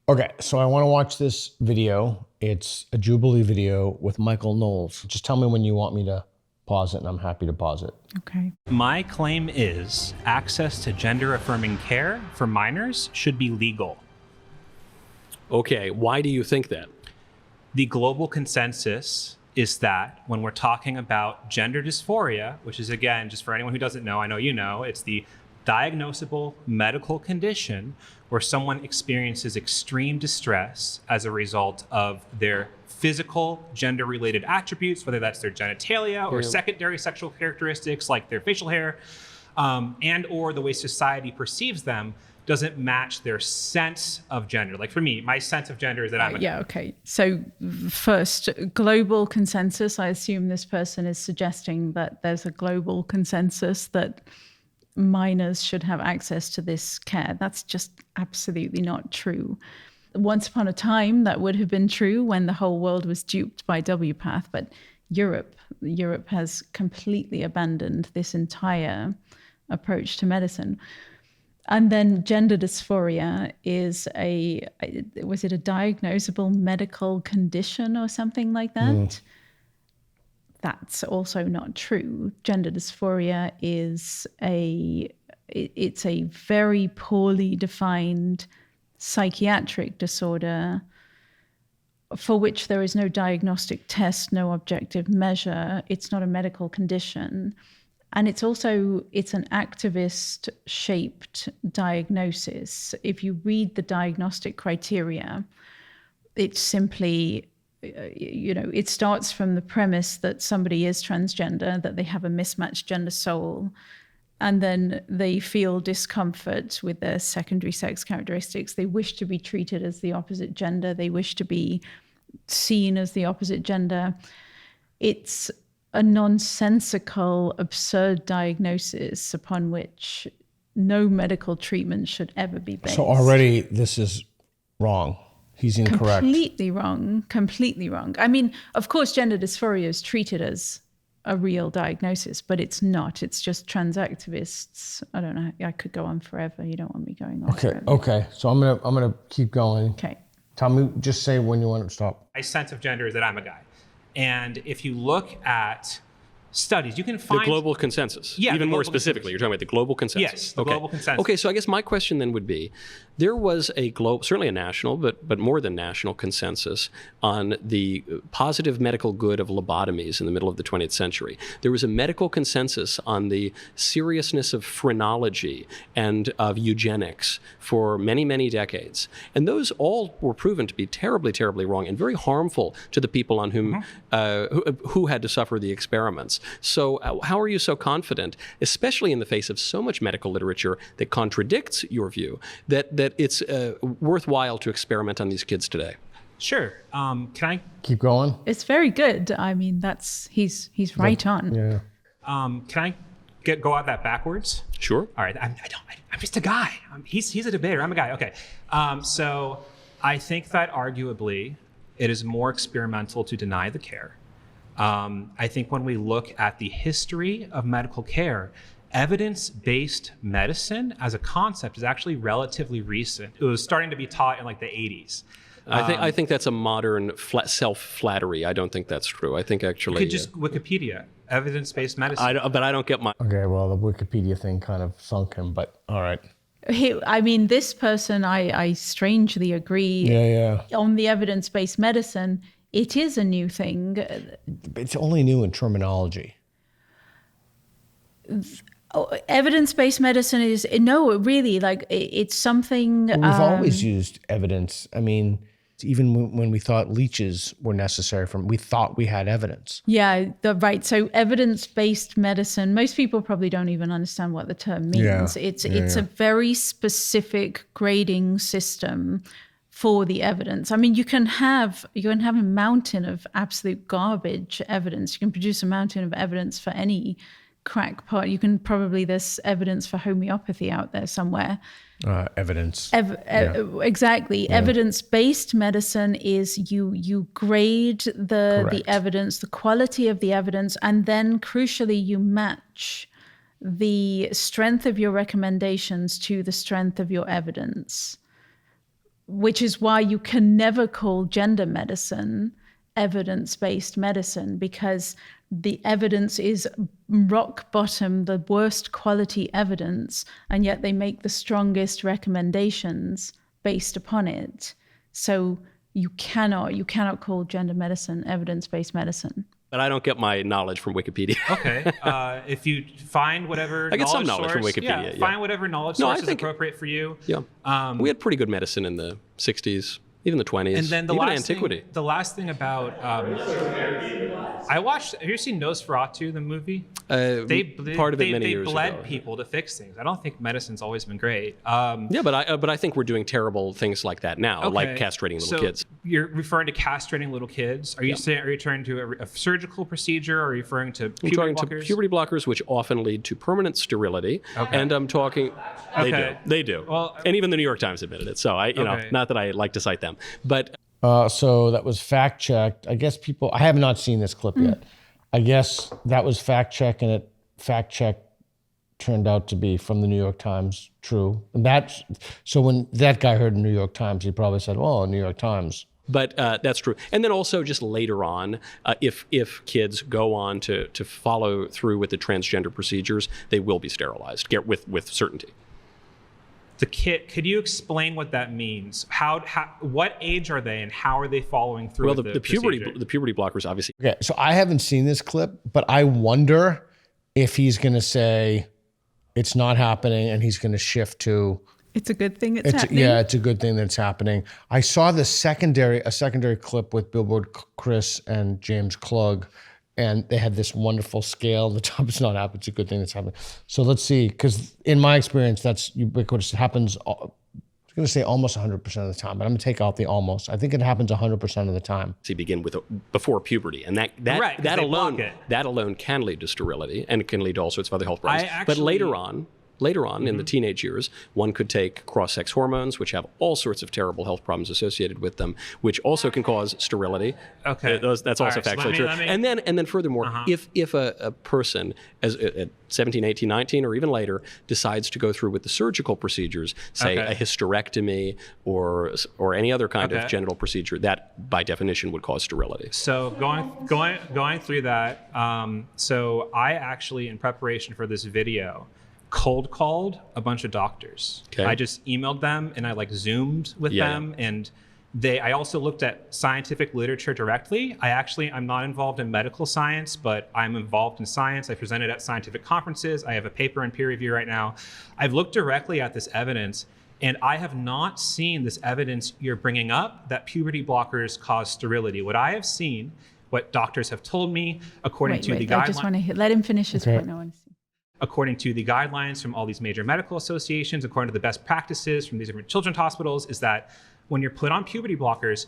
Okay, so I want to watch this video. It's a Jubilee video with Michael Knowles. Just tell me when you want me to pause it, and I'm happy to pause it. Okay. My claim is access to gender-affirming care for minors should be legal. Okay, why do you think that? The global consensus is that when we're talking about gender dysphoria, which is, again, just for anyone who doesn't know, I know you know, it's the diagnosable medical condition where someone experiences extreme distress as a result of their physical gender-related attributes, whether that's their genitalia or secondary sexual characteristics like their facial hair, and or the way society perceives them doesn't match their sense of gender. Like for me, my sense of gender is that I'm a Yeah, okay. So first, global consensus. I assume this person is suggesting that there's a global consensus that minors should have access to this care. That's just absolutely not true. Once upon a time, that would have been true when the whole world was duped by WPATH, but Europe has completely abandoned this entire approach to medicine. And then gender dysphoria is was it a diagnosable medical condition or something like that? That's also not true. Gender dysphoria is it's a very poorly defined psychiatric disorder for which there is no diagnostic test, no objective measure. It's not a medical condition. And it's an activist-shaped diagnosis. If you read the diagnostic criteria, it's simply, it starts from the premise that somebody is transgender, that they have a mismatched gender soul, and then they feel discomfort with their secondary sex characteristics. They wish to be treated as the opposite gender. They wish to be seen as the opposite gender. It's a nonsensical, absurd diagnosis upon which no medical treatment should ever be based. So already this is wrong. He's incorrect. Completely wrong. I mean, of course, gender dysphoria is treated as a real diagnosis, but it's not. It's just trans activists. I don't know. I could go on forever. You don't want me going on forever. Okay. So I'm gonna keep going. Okay. Tell me, just say when you want to stop. My sense of gender is that I'm a guy. And if you look at studies, you can find the global consensus. Yeah, even more specifically, consensus. you're talking about the global consensus. Yes, the global consensus. Okay, so I guess my question then would be, there was certainly a national, but more than national consensus on the positive medical good of lobotomies in the middle of the 20th century. There was a medical consensus on the seriousness of phrenology and of eugenics for many, many decades. And those all were proven to be terribly, terribly wrong and very harmful to the people on whom who had to suffer the experiments. So how are you so confident, especially in the face of so much medical literature that contradicts your view, that it's worthwhile to experiment on these kids today? Sure. Can I keep going? It's very good. I mean, he's right on. Yeah. Can I go at that backwards? Sure. All right. I'm just a guy. He's a debater. I'm a guy. Okay. So I think that arguably it is more experimental to deny the care. I think when we look at the history of medical care, evidence-based medicine as a concept is actually relatively recent. It was starting to be taught in like the 80s. I think that's a modern self-flattery. I don't think that's true. I think actually... You could just Wikipedia, evidence-based medicine. But I don't get my... Okay, well, the Wikipedia thing kind of sunk him, but all right. I mean, this person, I strangely agree. Yeah. On the evidence-based medicine, it is a new thing. It's only new in terminology. Evidence-based medicine is, no, really, like it's something... Well, we've always used evidence. I mean, even when we thought leeches were necessary, we thought we had evidence. Yeah, right. So evidence-based medicine, most people probably don't even understand what the term means. Yeah. It's a very specific grading system for the evidence. I mean, you can have a mountain of absolute garbage evidence. You can produce a mountain of evidence for any crackpot. There's evidence for homeopathy out there somewhere. Evidence. Exactly. Yeah. Evidence-based medicine is you grade the evidence, the quality of the evidence, and then crucially you match the strength of your recommendations to the strength of your evidence. which is why you can never call gender medicine evidence-based medicine, because the evidence is rock bottom, the worst quality evidence, and yet they make the strongest recommendations based upon it. So you cannot call gender medicine evidence-based medicine. But I don't get my knowledge from Wikipedia. Okay. If you find whatever I get some knowledge knowledge from source, Wikipedia, yeah. find whatever knowledge No, I source is think- appropriate for you. Yeah. We had pretty good medicine in the 60s, even the 20s, And then the even last antiquity. thing, the last thing about I watched. Have you seen Nosferatu, the movie? Part of it many years They bled ago. people to fix things. I don't think medicine's always been great. Yeah, but I think we're doing terrible things like that now, like Okay, castrating little so kids. You're referring to castrating little kids. Are you saying? Are you referring to a surgical procedure? Or are you referring to I'm puberty talking blockers? to puberty blockers, which often lead to permanent sterility. Okay. And I'm talking. Okay. They do. Well, and even the New York Times admitted it. So Okay. not that I like to cite them, but So that was fact checked. I guess I have not seen this clip yet. I guess that was fact check, and fact check turned out to be from the New York Times true. And so when that guy heard the New York Times, he probably said, "Well, New York Times." But that's true. And then also just later on, if kids go on to follow through with the transgender procedures, they will be sterilized with certainty. The kid. Could you explain what that means? What age are they, and how are they following through? Well, with the puberty procedure? blockers obviously. Okay, so I haven't seen this clip, but I wonder if he's going to say it's not happening, and he's going to shift to It's a good thing it's happening. Yeah, it's a good thing that's happening. I saw a secondary clip with Billboard Chris and James Klug, and they had this wonderful scale. The top is not happening. It's a good thing that's happening. So let's see, because in my experience, that's ubiquitous. It happens, I was going to say almost 100% of the time, but I'm going to take out the almost. I think it happens 100% of the time. Begin with before puberty, and Right, 'cause they block it. that alone can lead to sterility, and it can lead to all sorts of other health problems. But actually- later on, in the teenage years, one could take cross-sex hormones, which have all sorts of terrible health problems associated with them, which also can cause sterility. Okay. That's also All right, so factually let me- true. let me- And then furthermore, if a person at 17, 18, 19, or even later decides to go through with the surgical procedures, say Okay. a hysterectomy or any other kind Okay. of genital procedure, that by definition would cause sterility. So going through that. So I actually, in preparation for this video, cold called a bunch of doctors. Okay. I just emailed them, and I Zoomed with Yeah. them, and I also looked at scientific literature directly. I'm not involved in medical science, but I'm involved in science. I presented at scientific conferences. I have a paper in peer review right now. I've looked directly at this evidence, and I have not seen this evidence you're bringing up that puberty blockers cause sterility. What I have seen, what doctors have told me, according to the I just want to let him finish his point. I want to see. according to the guidelines from all these major medical associations, according to the best practices from these different children's hospitals, is that when you're put on puberty blockers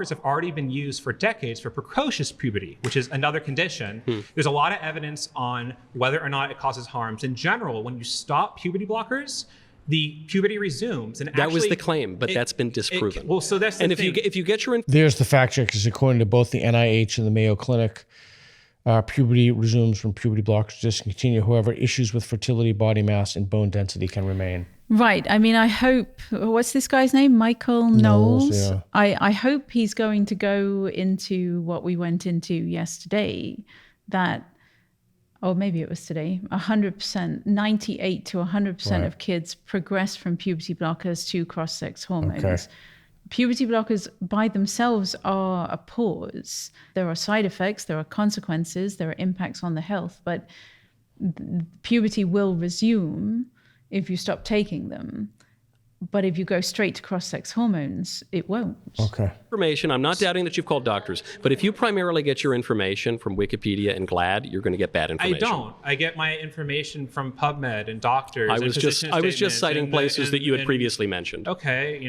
have already been used for decades for precocious puberty, which is another condition. There's a lot of evidence on whether or not it causes harms. In general, when you stop puberty blockers, the puberty resumes. And That was the claim, but that's been disproven. Well, so that's the and thing. if you get your There's the fact check, because according to both the NIH and the Mayo Clinic, puberty resumes when puberty blockers discontinue. However, issues with fertility, body mass, and bone density can remain. Right. I mean, I hope, what's this guy's name? Michael Knowles. Yeah. I hope he's going to go into what we went into yesterday, that, or maybe it was today, 100%, 98 to 100% Right. of kids progress from puberty blockers to cross-sex hormones. Okay. Puberty blockers by themselves are a pause. There are side effects, there are consequences, there are impacts on the health, but puberty will resume if you stop taking them. But if you go straight to cross-sex hormones, it won't. Okay. information, I'm not doubting that you've called doctors, but if you primarily get your information from Wikipedia and GLAAD, you're going to get bad I information. don't. I get my information from PubMed and doctors. I and was just physician citing statements places that you had and- previously mentioned. Okay,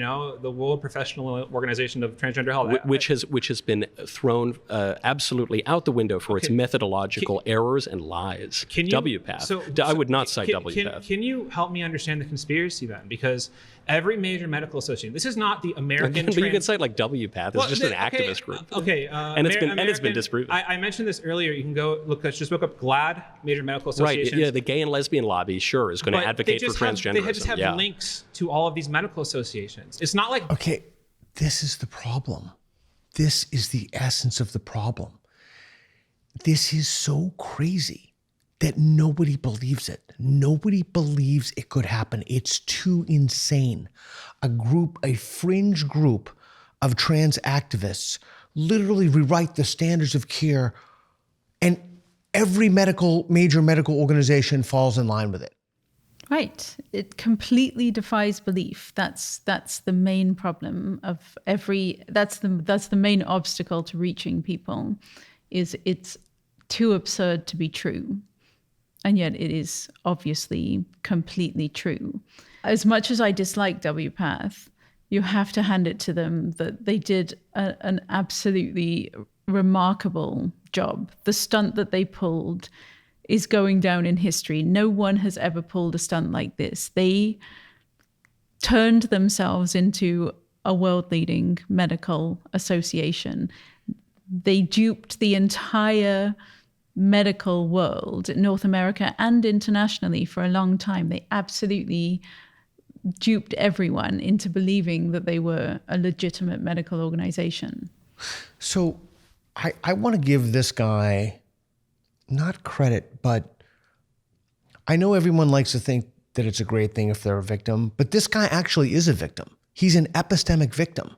the World Professional Organization of Transgender Health. Which has been thrown absolutely out the window for its methodological errors and lies. Can you, WPATH. I would not cite WPATH. Can you help me understand the conspiracy then? Because every major medical association. This is not the American. But you can cite like WPATH. It's just an activist group. Okay. And it's been disproven. I mentioned this earlier. You can go look up GLAAD, major medical associations. Right. Yeah. The gay and lesbian lobby sure is going to advocate for transgenderism. They just have links to all of these medical associations. It's not like Okay, this is the problem. This is the essence of the problem. This is so crazy that nobody believes it. Nobody believes it could happen. It's too insane. A fringe group of trans activists literally rewrite the standards of care, and every major medical organization falls in line with it. Right. It completely defies belief. That's the main problem of that's the main obstacle to reaching people, is it's too absurd to be true. And yet it is obviously completely true. As much as I dislike WPATH, you have to hand it to them that they did an absolutely remarkable job. The stunt that they pulled is going down in history. No one has ever pulled a stunt like this. They turned themselves into a world-leading medical association. They duped the entire medical world, North America and internationally, for a long time. They absolutely duped everyone into believing that they were a legitimate medical organization. So I want to give this guy not credit, but I know everyone likes to think that it's a great thing if they're a victim, but this guy actually is a victim. He's an epistemic victim.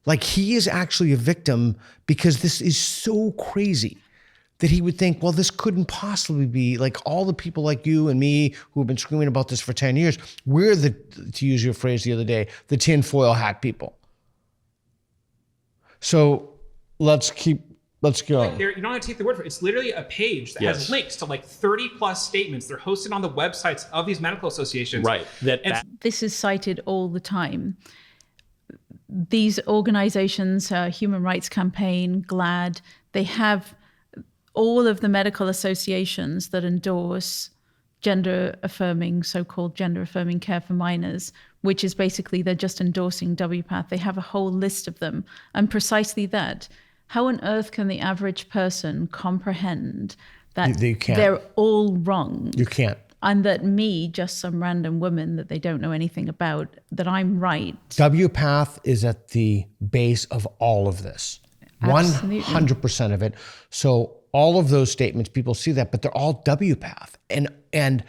Like, he is actually a victim because this is so crazy that he would think, well, this couldn't possibly be, like, all the people like you and me who have been screaming about this for 10 years, we're the, to use your phrase the other day, the tinfoil hat people. So let's go. You don't have to take the word for it. It's literally a page that has links to like 30 plus statements. They're hosted on the websites of these medical associations. Right. This is cited all the time. These organizations, Human Rights Campaign, GLAAD, they have all of the medical associations that endorse so-called gender-affirming care for minors, which is basically they're just endorsing WPATH. They have a whole list of them. And precisely that. How on earth can the average person comprehend that they're all wrong? You can't. And that me, just some random woman that they don't know anything about, that I'm right. WPATH is at the base of all of this. Absolutely. 100% of it. So all of those statements, people see that, but they're all WPATH. And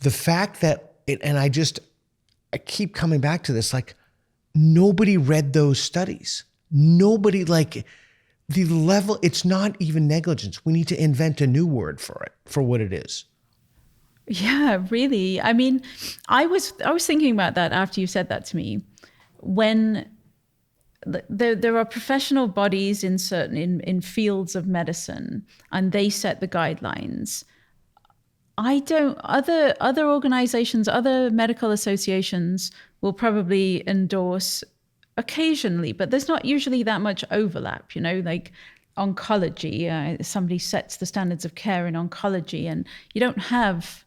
the fact that, I keep coming back to this, like, nobody read those studies. Nobody, like, the level, it's not even negligence. We need to invent a new word for it, for what it is. Yeah, really. I mean, I was thinking about that after you said that to me. When there are professional bodies in fields of medicine, and they set the guidelines. Other organizations, other medical associations will probably endorse occasionally, but there's not usually that much overlap, like oncology. Somebody sets the standards of care in oncology, and you don't have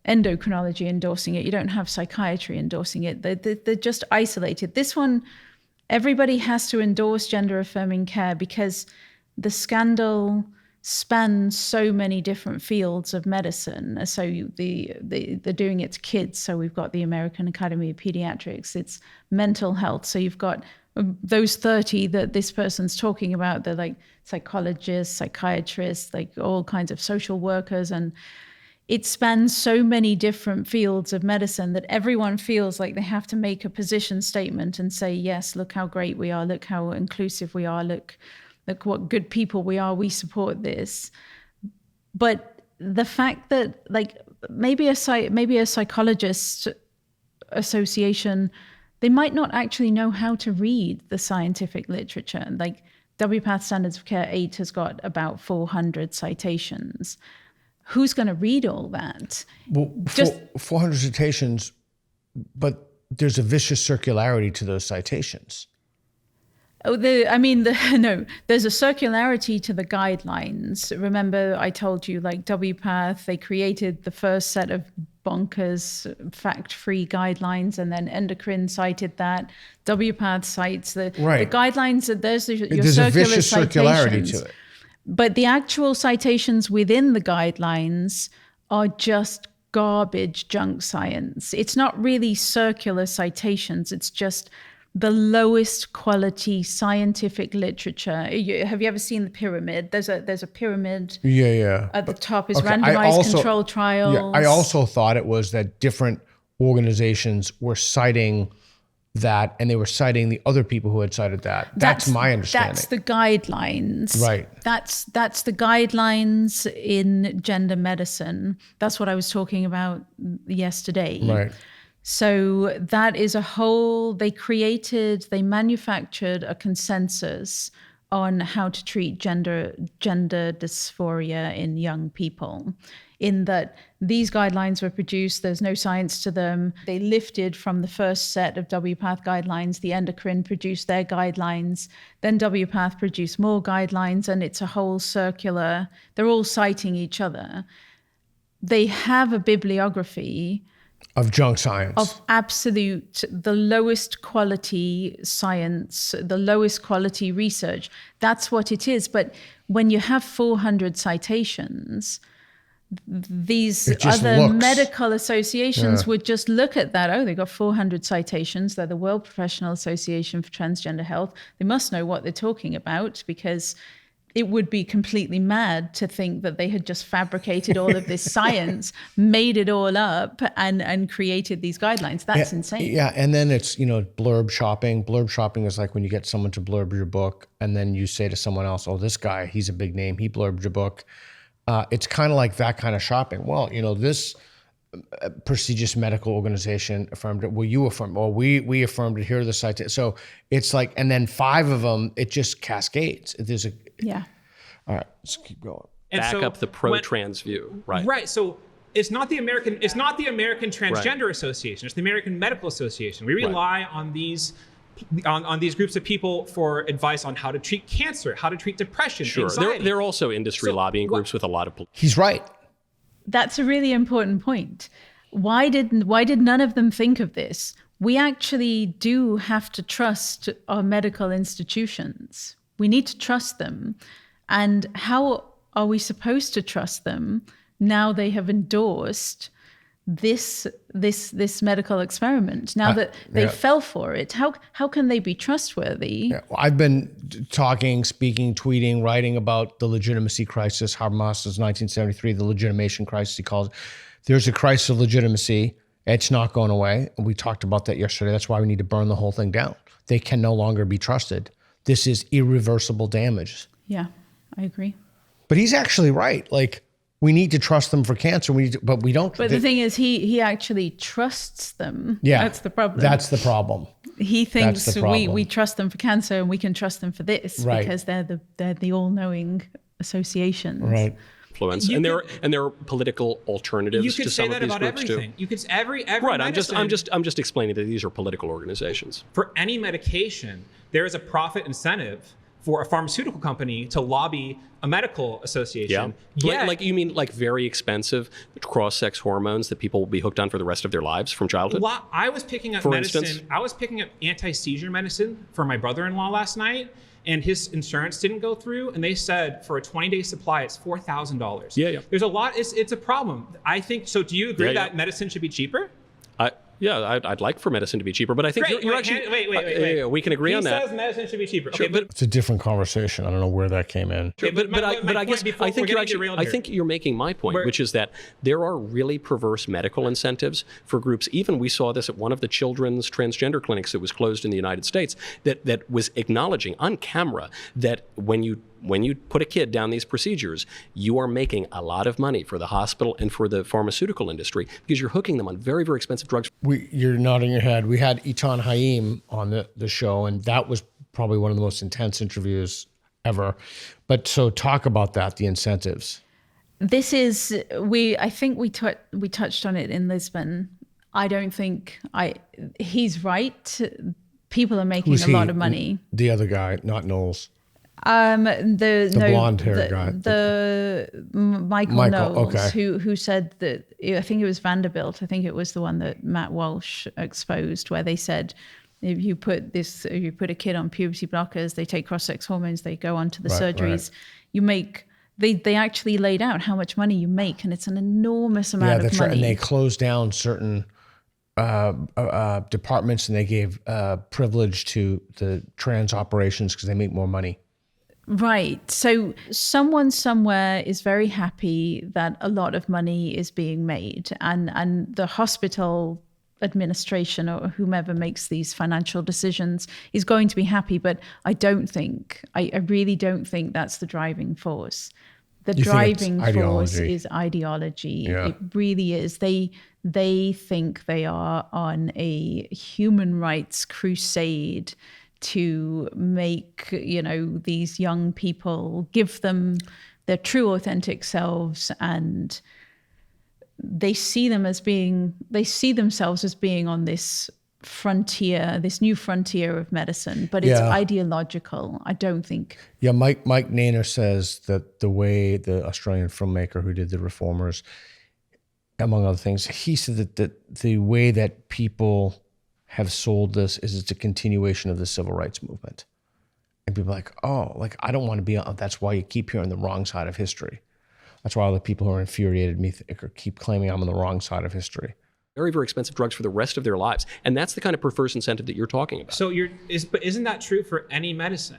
endocrinology endorsing it. You don't have psychiatry endorsing it. They're just isolated. This one, everybody has to endorse gender-affirming care because the scandal spans so many different fields of medicine. So they're doing it to kids. So we've got the American Academy of Pediatrics. It's mental health. So you've got those 30 that this person's talking about. They're like psychologists, psychiatrists, like all kinds of social workers. And it spans so many different fields of medicine that everyone feels like they have to make a position statement and say, yes, look how great we are. Look how inclusive we are. Look what good people we are. We support this. But the fact that, like, maybe a psychologist association, they might not actually know how to read the scientific literature. Like, WPATH Standards of Care 8 has got about 400 citations. Who's going to read all that? Well, 400 citations, but there's a vicious circularity to those citations. Oh, no, there's a circularity to the guidelines. Remember, I told you, like WPATH, they created the first set of bonkers fact-free guidelines, and then endocrine cited that. WPATH cites the guidelines. There's your There's a circular vicious citations. circularity to it. But the actual citations within the guidelines are just garbage junk science. It's not really circular citations. It's just the lowest quality scientific literature. Have you ever seen the pyramid? There's a pyramid. Yeah. At the top is Okay, randomized controlled trials. Yeah, I also thought it was that different organizations were citing that, and they were citing the other people who had cited that. That's my understanding. That's the guidelines. Right. That's the guidelines in gender medicine. That's what I was talking about yesterday. Right. So that is they manufactured a consensus on how to treat gender dysphoria in young people. In that these guidelines were produced, there's no science to them. They lifted from the first set of WPATH guidelines, the endocrine produced their guidelines, then WPATH produced more guidelines, and it's a whole circular, they're all citing each other. They have a bibliography of junk science. Of the lowest quality science, the lowest quality research. That's what it is. But when you have 400 citations, these other medical associations would just look at that. Oh, they got 400 citations. They're the World Professional Association for Transgender Health. They must know what they're talking about, because it would be completely mad to think that they had just fabricated all of this science, made it all up, and created these guidelines. That's insane. Yeah, and then it's, blurb shopping. Blurb shopping is like when you get someone to blurb your book, and then you say to someone else, oh, this guy, he's a big name, he blurbed your book. It's kind of like that kind of shopping. Well, this prestigious medical organization affirmed it. Well, you affirmed. Well, we affirmed it. Here are the citations. So it's like, and then 5 of them, it just cascades. There's a All right, let's keep going. And back up the pro-trans view, right? Right. So it's not the American Transgender Association. It's the American Medical Association. We rely on these groups of people for advice on how to treat cancer, how to treat depression, anxiety. They're also industry lobbying groups with a lot of. He's right. That's a really important point. Why did none of them think of this? We actually do have to trust our medical institutions. We need to trust them. And how are we supposed to trust them now they have endorsed this medical experiment? Now that they fell for it, how can they be trustworthy? Yeah. Well, I've been talking, speaking, tweeting, writing about the legitimacy crisis. Habermas's 1973, the legitimation crisis, he calls it. There's a crisis of legitimacy. It's not going away. We talked about that yesterday. That's why we need to burn the whole thing down. They can no longer be trusted. This is irreversible damage. Yeah, I agree. But he's actually right. Like, we need to trust them for cancer. But we don't. But the thing is, he actually trusts them. Yeah, that's the problem. That's the problem. He thinks we trust them for cancer and we can trust them for this because they're the all-knowing associations. Right. Influence. And there are political alternatives to some of these groups too. You could every right. medicine, I'm just explaining that these are political organizations. For any medication, there is a profit incentive for a pharmaceutical company to lobby a medical association. Yeah. Like you mean like very expensive cross-sex hormones that people will be hooked on for the rest of their lives from childhood? Well, I was picking up I was picking up anti-seizure medicine for my brother-in-law last night, and his insurance didn't go through, and they said for a 20-day supply it's $4,000. Yeah. There's a lot. It's a problem. I think so. Do you agree that medicine should be cheaper? I'd like for medicine to be cheaper, but I think you're actually... Wait. We can agree on that. He says medicine should be cheaper. Sure, okay, but it's a different conversation. I don't know where that came in. Sure, but I think you're making my point, which is that there are really perverse medical incentives for groups. Even we saw this at one of the children's transgender clinics that was closed in the United States that was acknowledging on camera that when you put a kid down these procedures, you are making a lot of money for the hospital and for the pharmaceutical industry because you're hooking them on very, very expensive drugs. You're nodding your head. We had Eitan Haim on the show, and that was probably one of the most intense interviews ever. But so talk about that, the incentives. This is, I think we touched on it in Lisbon. I don't think he's right. people are making Who's a he? lot of money. The other guy, not Knowles. The blonde-haired guy. the Michael Knowles, okay. who said that, I think it was Vanderbilt. I think it was the one that Matt Walsh exposed, where they said if you put a kid on puberty blockers, they take cross-sex hormones, they go on to the surgeries, you make. They actually laid out how much money you make, and it's an enormous amount of money. Right. And they closed down certain departments, and they gave privilege to the trans operations because they make more money. Right. So someone somewhere is very happy that a lot of money is being made, and the hospital administration or whomever makes these financial decisions is going to be happy. But I really don't think that's the driving force. The driving force is ideology. Yeah. It really is. They think they are on a human rights crusade to make, these young people, give them their true authentic selves, and they see themselves as being on this frontier, this new frontier of medicine, but it's ideological. I don't think. Yeah, Mike Nainer says that the way the Australian filmmaker who did The Reformers, among other things, he said that the way that people have sold this is it's a continuation of the civil rights movement. And people are like, oh, like I don't want to be on, that's why you keep hearing the wrong side of history. That's why all the people who are infuriated me keep claiming I'm on the wrong side of history. Very, very expensive drugs for the rest of their lives. And that's the kind of perverse incentive that you're talking about. So but isn't that true for any medicine?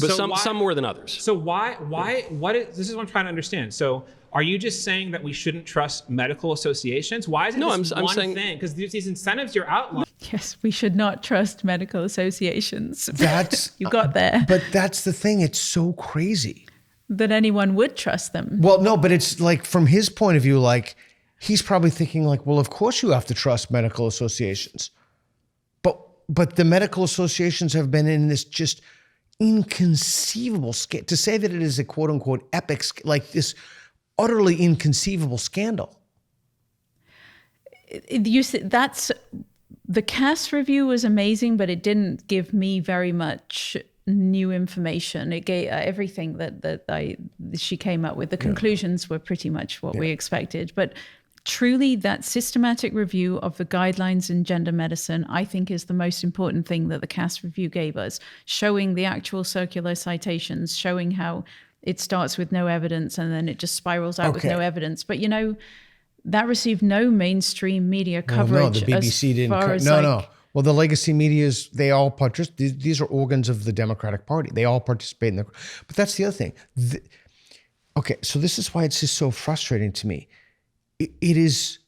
But some more than others. So this is what I'm trying to understand. So are you just saying that we shouldn't trust medical associations? Why is it I'm saying, thing? Because these incentives you're outlining. Yes, we should not trust medical associations. That's you got there. But that's the thing. It's so crazy that anyone would trust them. Well, no, but it's like from his point of view, like he's probably thinking like, well, of course you have to trust medical associations. But the medical associations have been in this just inconceivable to say that it is a quote unquote epic, like this utterly inconceivable scandal. That's the Cass review was amazing, but it didn't give me very much new information. It gave everything that she came up with. The conclusions were pretty much what we expected, but truly that systematic review of the guidelines in gender medicine, I think, is the most important thing that the Cass review gave us, showing the actual circular citations, showing how it starts with no evidence and then it just spirals out with no evidence. But that received no mainstream media coverage. No, the BBC didn't. No. Well, the legacy medias, they all participate. These are organs of the Democratic Party. They all participate in but that's the other thing. So this is why it's just so frustrating to me. It is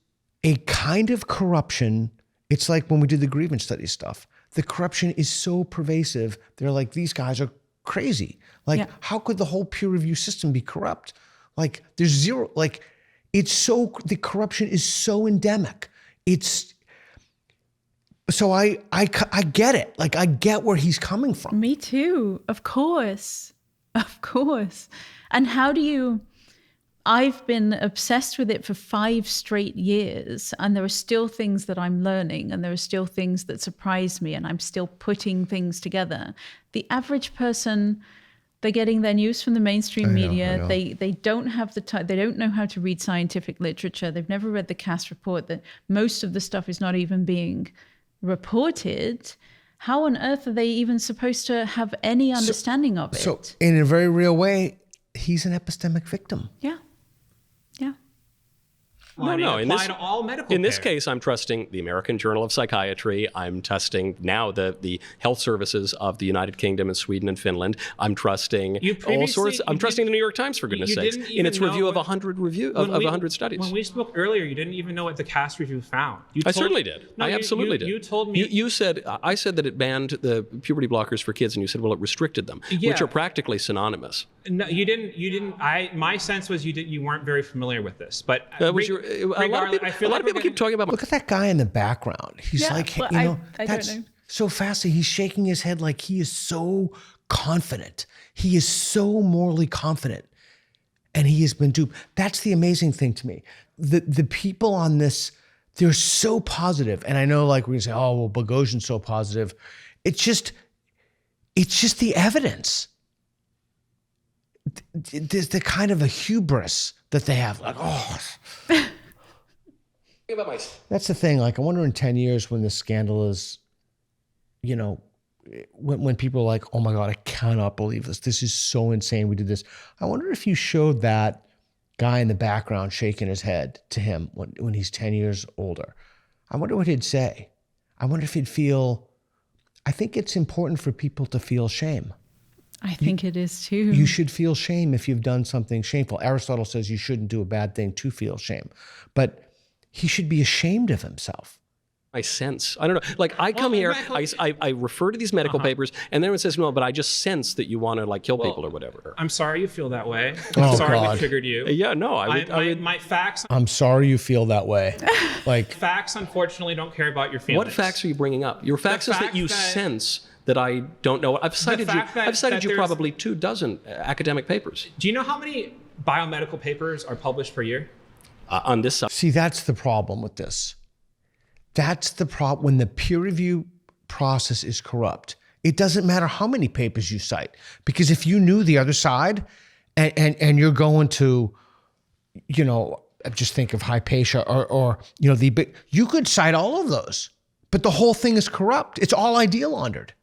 a kind of corruption. It's like when we did the grievance study stuff. The corruption is so pervasive. They're like, these guys are crazy. Like, how could the whole peer review system be corrupt? Like, there's zero, like, the corruption is so endemic. So I get it. Like, I get where he's coming from. Me too. Of course. And I've been obsessed with it for 5 straight years, and there are still things that I'm learning, and there are still things that surprise me, and I'm still putting things together. The average person, they're getting their news from the mainstream media. They don't have the time. They don't know how to read scientific literature. They've never read the Cass report. That most of the stuff is not even being reported. How on earth are they even supposed to have any understanding of it? So in a very real way, he's an epistemic victim. Yeah. No. In this care. case, I'm trusting the American Journal of Psychiatry. I'm trusting now the health services of the United Kingdom and Sweden and Finland. I'm trusting all sorts. I'm trusting the New York Times, for goodness sakes, in its review of 100 studies. When we spoke earlier, you didn't even know what the Cass review found. I certainly did. I absolutely did. You told me. I said that it banned the puberty blockers for kids, and you said, well, it restricted them, which are practically synonymous. No, you didn't. My sense was you weren't very familiar with this, but a lot of people keep talking about. Look at that guy in the background. He's I that's don't know. So fascinating. He's shaking his head like he is so confident. He is so morally confident, and he has been duped. That's the amazing thing to me. The people on this, they're so positive. And I know, like, we can say, oh, well, Boghossian's so positive. It's just the evidence. There's the kind of a hubris that they have, like, oh. That's the thing. Like, I wonder in 10 years when this scandal is, when people are like, oh my God, I cannot believe this. This is so insane. We did this. I wonder if you showed that guy in the background shaking his head to him when he's 10 years older. I wonder what he'd say. I wonder if he'd feel, I think it's important for people to feel shame. I think it is too. You should feel shame if you've done something shameful. Aristotle says you shouldn't do a bad thing to feel shame, but he should be ashamed of himself. I sense. I don't know. Like, I come here, I refer to these medical papers, and then it says, no, but I just sense that you want to, like, kill people or whatever. I'm sorry you feel that way. Oh, I'm sorry God. we triggered you. Yeah, no, My facts. I'm sorry you feel that way. Like, Facts, unfortunately, don't care about your feelings. What facts are you bringing up? Your facts is that fact you that- sense that I don't know. I've cited fact that you there's- probably 24 academic papers Do you know how many biomedical papers are published per year? on this subject. see, that's the problem with this. That's the problem. When the peer review process is corrupt, it doesn't matter how many papers you cite, because if you knew the other side and you're going to, just think of Hypatia or you could cite all of those, but the whole thing is corrupt. It's all ID laundered.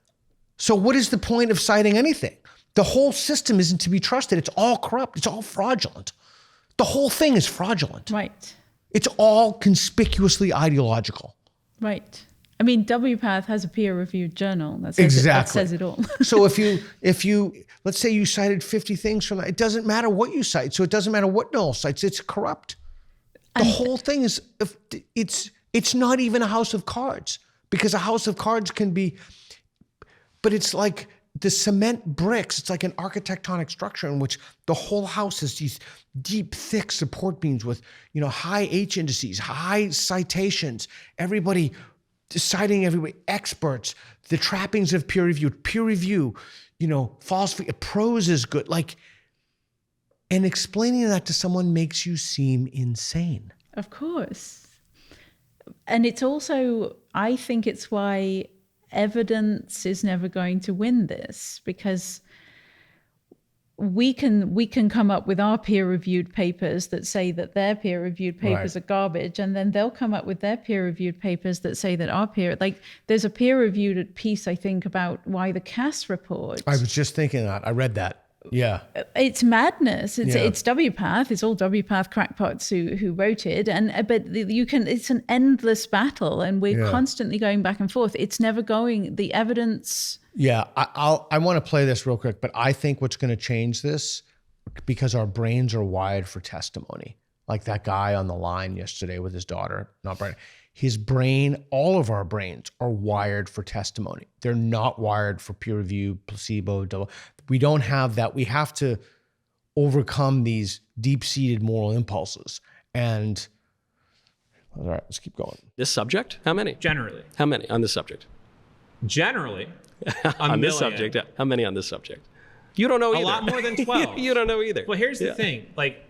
So what is the point of citing anything? The whole system isn't to be trusted. It's all corrupt. It's all fraudulent. The whole thing is fraudulent. Right. It's all conspicuously ideological. Right. I mean, WPATH has a peer-reviewed journal that says it all. So if you let's say you cited 50 things from that, it doesn't matter what you cite. So it doesn't matter what Noel cites. It's corrupt. The whole thing is, it's not even a house of cards, because a house of cards can be, but it's like the cement bricks. It's like an architectonic structure in which the whole house is these deep, thick support beams with, high H indices, high citations, everybody citing everybody, experts, the trappings of peer review, false, prose is good. Like, and explaining that to someone makes you seem insane. Of course. And it's also, I think it's why evidence is never going to win this, because we can come up with our peer-reviewed papers that say that their peer-reviewed papers Right. are garbage, and then they'll come up with their peer-reviewed papers that say that our there's a peer-reviewed piece, I think, about why the Cass report. I was just thinking that. I read that. Yeah. It's madness. It's Yeah. it's WPATH. It's all WPATH crackpots who wrote it, it's an endless battle, and we're constantly going back and forth. It's never going. The evidence. Yeah, I want to play this real quick, but I think what's going to change this, because our brains are wired for testimony. Like that guy on the line yesterday with his daughter, not Brian. His brain, all of our brains are wired for testimony. They're not wired for peer review, placebo. We don't have that. We have to overcome these deep-seated moral impulses. And all right, let's keep going. This subject? How many? Generally. How many on this subject? Generally. On this subject? How many on this subject? You don't know either. A lot more than 12. You don't know either. Well, here's the thing. Like,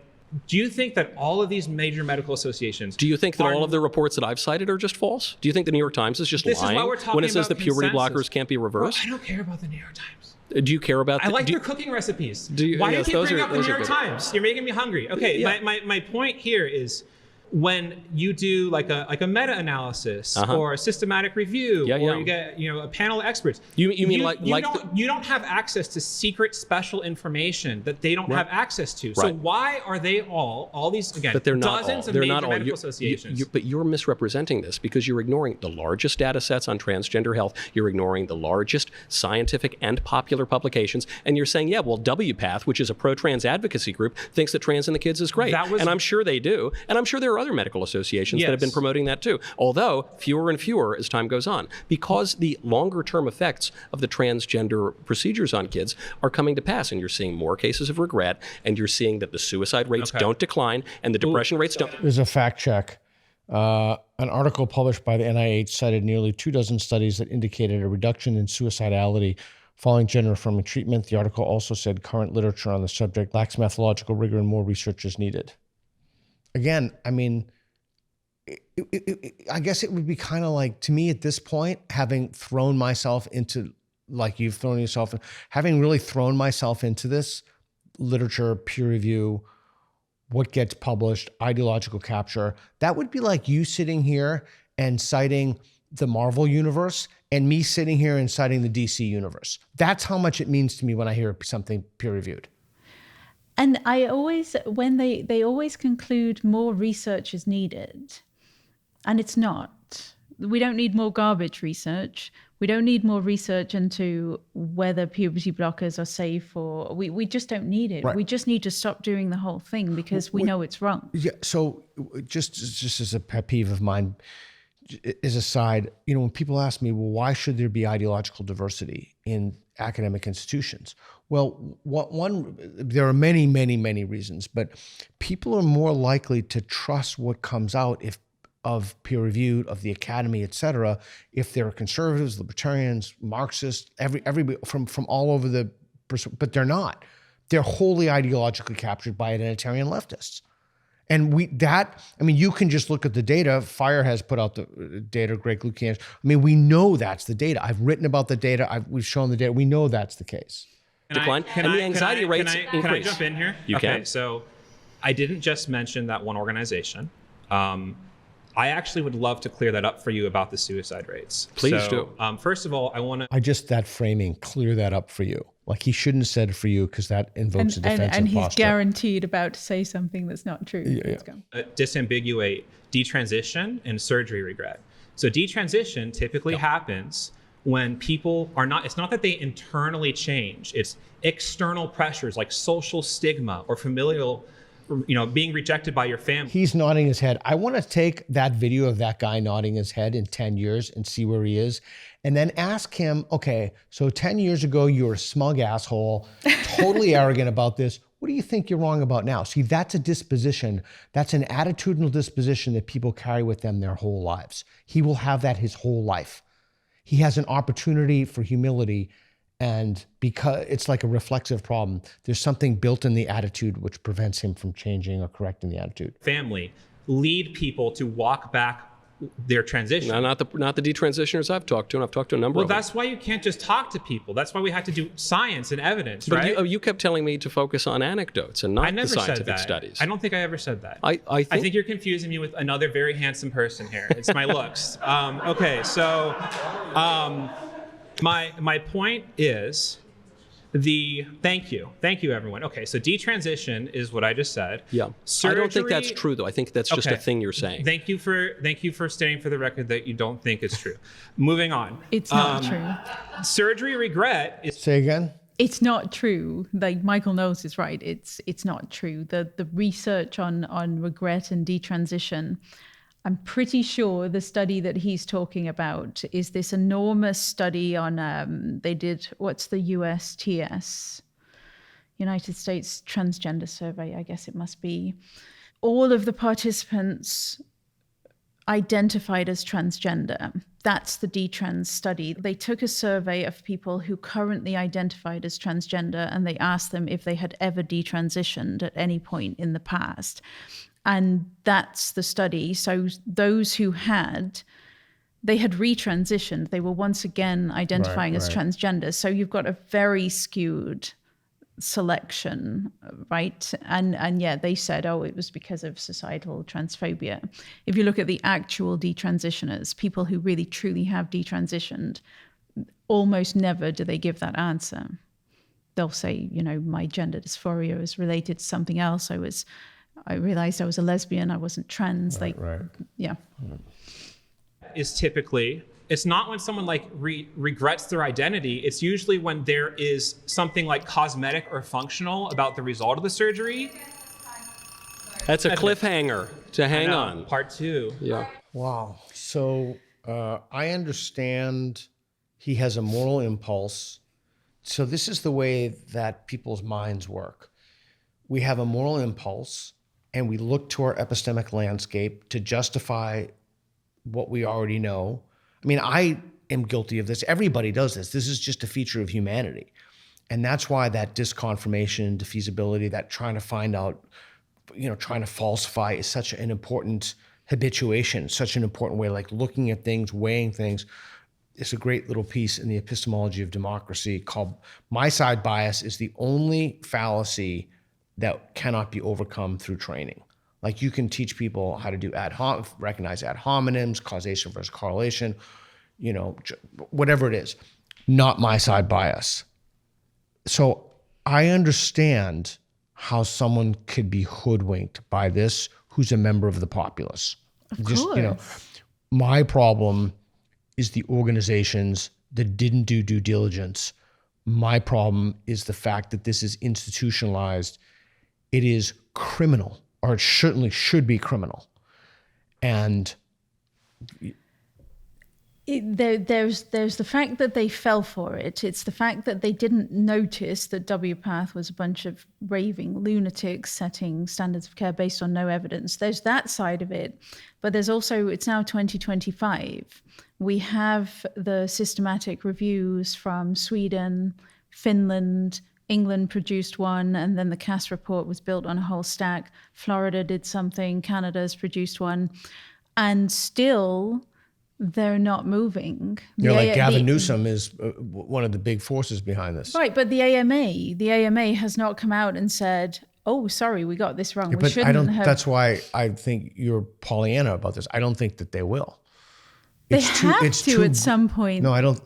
do you think that all of these major medical associations... Do you think that all of the reports that I've cited are just false? Do you think the New York Times is just This is lying why we're talking when it says about the puberty consensus. blockers can't be Well, reversed? I don't care about the New York Times. Do you care about I like do their you- cooking recipes. do you- Why yes, do you those keep bringing are- up the those New are York good. Times? You're making me hungry. Okay, Yeah. my point here is when you do like a meta-analysis or a systematic review, Yeah, or yeah. you get a panel of experts. You mean like you don't have access to secret special information that they don't have access to. So Right. why are they all these again? But they're not dozens all. of They're major not all. medical associations. But you're misrepresenting this because you're ignoring the largest data sets on transgender health. You're ignoring the largest scientific and popular publications. And you're saying, yeah, well, WPATH, which is a pro-trans advocacy group, thinks that trans in the kids is great. And I'm sure they do. And I'm sure there are other medical associations that have been Yes. promoting that too. Although fewer and fewer as time goes on. Because the longer-term effects of the transgender procedures on kids are coming to pass. And you're seeing more cases of regret. And you're seeing that the suicide rates don't decline. And the depression rates don't. There's a fact check. An article published by the NIH cited nearly 24 studies that indicated a reduction in suicidality following gender-affirming treatment. The article also said current literature on the subject lacks methodological rigor and more research is needed. Again, I mean, I guess it would be kind of like, to me at this point, having thrown myself into, like you've thrown yourself, having really thrown myself into this literature, peer review, what gets published, ideological capture, that would be like you sitting here and citing the Marvel universe and me sitting here and citing the DC universe. That's how much it means to me when I hear something peer reviewed. And I always, when they always conclude more research is needed, and it's not. We don't need more garbage research. We don't need more research into whether puberty blockers are safe, or we just don't need it. Right. We just need to stop doing the whole thing because we know it's wrong. Yeah. So just as a pet peeve of mine, as a side, when people ask me, well, why should there be ideological diversity in academic institutions? Well, there are many, many, many reasons, but people are more likely to trust what comes out of peer reviewed, of the academy, et cetera, if they're conservatives, libertarians, Marxists, everybody from all over but they're not. They're wholly ideologically captured by identitarian leftists. And you can just look at the data. FIRE has put out the data, Greg Lukian. We know that's the data. I've written about the data. We've shown the data. We know that's the case. Decline. And the anxiety rates increase. Can I jump in here? You okay, can. So I didn't just mention that one organization. I actually would love to clear that up for you about the suicide rates. Please do. First of all, I want to... that framing, clear that up for you. Like, he shouldn't have said it for you because that invokes a defensive and he's posture. guaranteed about to say something that's not true. Yeah. disambiguate detransition and surgery regret. So detransition typically happens when people are not, it's not that they internally change, it's external pressures like social stigma or familial, being rejected by your family. He's nodding his head. I want to take that video of that guy nodding his head in 10 years and see where he is. And then ask him, okay, so 10 years ago, you were a smug asshole, totally arrogant about this. What do you think you're wrong about now? See, that's a disposition. That's an attitudinal disposition that people carry with them their whole lives. He will have that his whole life. He has an opportunity for humility, and because it's like a reflexive problem, there's something built in the attitude which prevents him from changing or correcting the attitude. Family lead people to walk back their transition. No, not the detransitioners I've talked to, and I've talked to a number of them. Well, that's why you can't just talk to people. That's why we had to do science and evidence, but right? You kept telling me to focus on anecdotes and not the scientific studies. I don't think I ever said that. I think you're confusing me with another very handsome person here. It's my looks. Okay, so my point is thank you everyone. Okay, so detransition is what I just said. Yeah. I don't think that's true though. I think that's just a thing you're saying. Thank you for stating for the record that you don't think it's true. Moving on. It's not true. Surgery regret is... Say again? It's not true. Like Michael Knowles is right. It's not true. The research on regret and detransition, I'm pretty sure the study that he's talking about is this enormous study on, they did, what's the USTS? United States Transgender Survey, I guess it must be. All of the participants identified as transgender. That's the DTrans study. They took a survey of people who currently identified as transgender, and they asked them if they had ever detransitioned at any point in the past. And that's the study. So those who they had retransitioned. They were once again identifying as transgender. So you've got a very skewed selection, right? And yeah, they said, it was because of societal transphobia. If you look at the actual detransitioners, people who really truly have detransitioned, almost never do they give that answer. They'll say, my gender dysphoria is related to something else. I realized I was a lesbian. I wasn't trans. Yeah. Is typically, it's not when someone regrets their identity. It's usually when there is something like cosmetic or functional about the result of the surgery. That's a cliffhanger to hang on. Part 2. Yeah. Wow. So I understand he has a moral impulse. So this is the way that people's minds work. We have a moral impulse, and we look to our epistemic landscape to justify what we already know. I am guilty of this. Everybody does this. This is just a feature of humanity. And that's why that disconfirmation, defeasibility, that trying to find out, trying to falsify is such an important habituation, such an important way, like looking at things, weighing things. It's a great little piece in the epistemology of democracy called "My Side Bias is the only fallacy that cannot be overcome through training." Like you can teach people how to do recognize ad hominems, causation versus correlation, whatever it is, not my side bias. So I understand how someone could be hoodwinked by this who's a member of the populace. Of course. My problem is the organizations that didn't do due diligence. My problem is the fact that this is institutionalized. It is criminal, or it certainly should be criminal. And there's the fact that they fell for it. It's the fact that they didn't notice that WPATH was a bunch of raving lunatics setting standards of care based on no evidence. There's that side of it. But there's also, it's now 2025. We have the systematic reviews from Sweden, Finland, England produced one, and then the Cass report was built on a whole stack. Florida did something, Canada's produced one. And still, they're not moving. Gavin Newsom is one of the big forces behind this. Right, but the AMA has not come out and said, "Oh, sorry, we got this wrong. Yeah, we shouldn't have." That's why I think you're Pollyanna about this. I don't think that they will. They have to at some point. No, I don't.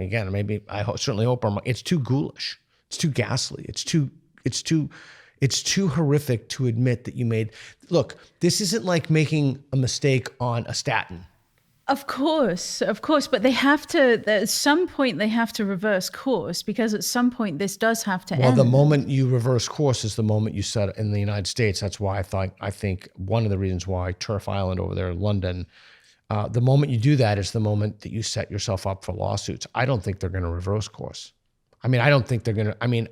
Again, maybe certainly hope it's too ghoulish. It's too ghastly. It's too horrific to admit that you made. Look, this isn't like making a mistake on a statin. Of course, but they have to, at some point they have to reverse course, because at some point this does have to end. Well, the moment you reverse course is the moment you set in the United States. That's why I think one of the reasons why Turf Island over there in London, the moment you do that is the moment that you set yourself up for lawsuits. I don't think they're going to reverse course. I don't think they're going to,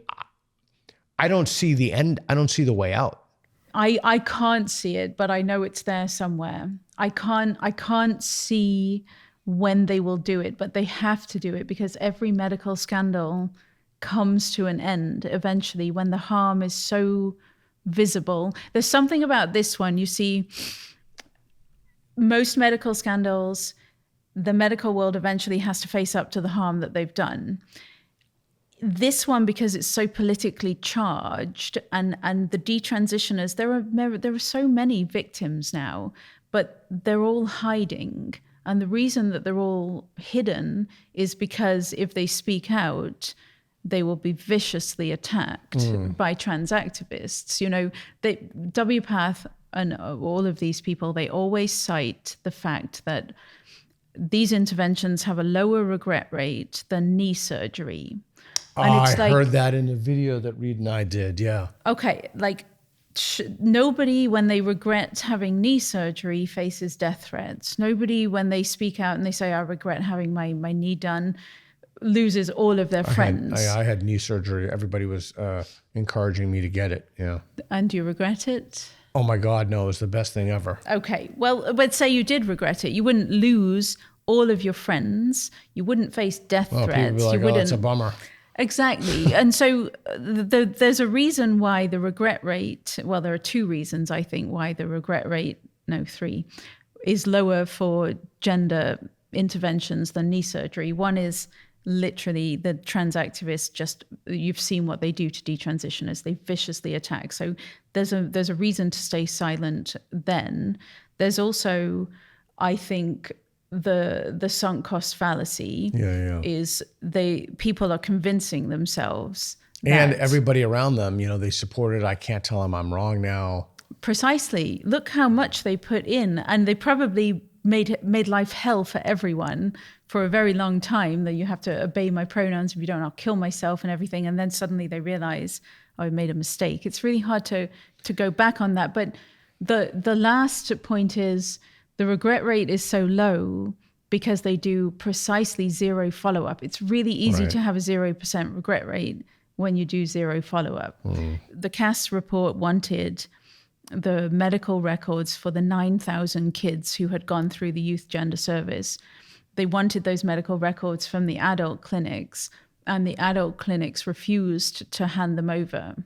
I don't see the end. I don't see the way out. I can't see it, but I know it's there somewhere. I can't see when they will do it, but they have to do it, because every medical scandal comes to an end eventually when the harm is so visible. There's something about this one. You see, most medical scandals, the medical world eventually has to face up to the harm that they've done. This one, because it's so politically charged, and the detransitioners, there are so many victims now, but they're all hiding. And the reason that they're all hidden is because if they speak out, they will be viciously attacked by trans activists. WPATH and all of these people, they always cite the fact that these interventions have a lower regret rate than knee surgery. I heard that in the video that Reed and I did, yeah. Okay, nobody, when they regret having knee surgery, faces death threats. Nobody, when they speak out and they say, "I regret having my knee done," loses all of their friends. I had knee surgery. Everybody was encouraging me to get it, yeah. And do you regret it? Oh my God, no, it was the best thing ever. Okay, well, let's say you did regret it. You wouldn't lose all of your friends. You wouldn't face death threats. People would be like, you wouldn't. It's a bummer. Exactly. And so there's a reason why the regret rate, well, there are two reasons, I think, why the regret rate, three, is lower for gender interventions than knee surgery. One is literally the trans activists, you've seen what they do to detransitioners. They viciously attack. So there's a reason to stay silent then. There's also, I think, the sunk cost fallacy is people are convincing themselves and everybody around them, they support it. I can't tell them I'm wrong now. Precisely. Look how much they put in, and they probably made life hell for everyone for a very long time, that you have to obey my pronouns. If you don't, I'll kill myself and everything. And then suddenly they realize, oh, I made a mistake. It's really hard to go back on that. But the last point is, the regret rate is so low because they do precisely zero follow-up. It's really easy to have a 0% regret rate when you do zero follow-up. The Cass report wanted the medical records for the 9,000 kids who had gone through the youth gender service. They wanted those medical records from the adult clinics, and the adult clinics refused to hand them over.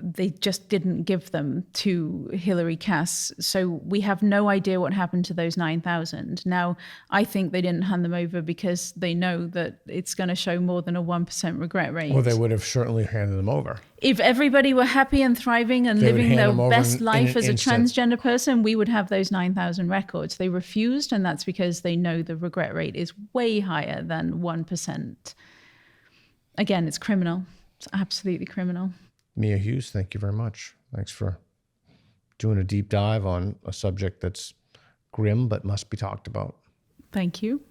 they just didn't give them to Hillary Cass. So we have no idea what happened to those 9,000. Now, I think they didn't hand them over because they know that it's going to show more than a 1% regret rate. Well, they would have certainly handed them over. If everybody were happy and thriving and They would living hand their them over best in life an as a instant. transgender person, we would have those 9,000 records. They refused, and that's because they know the regret rate is way higher than 1%. Again, it's criminal. It's absolutely criminal. Mia Hughes, thank you very much. Thanks for doing a deep dive on a subject that's grim but must be talked about. Thank you.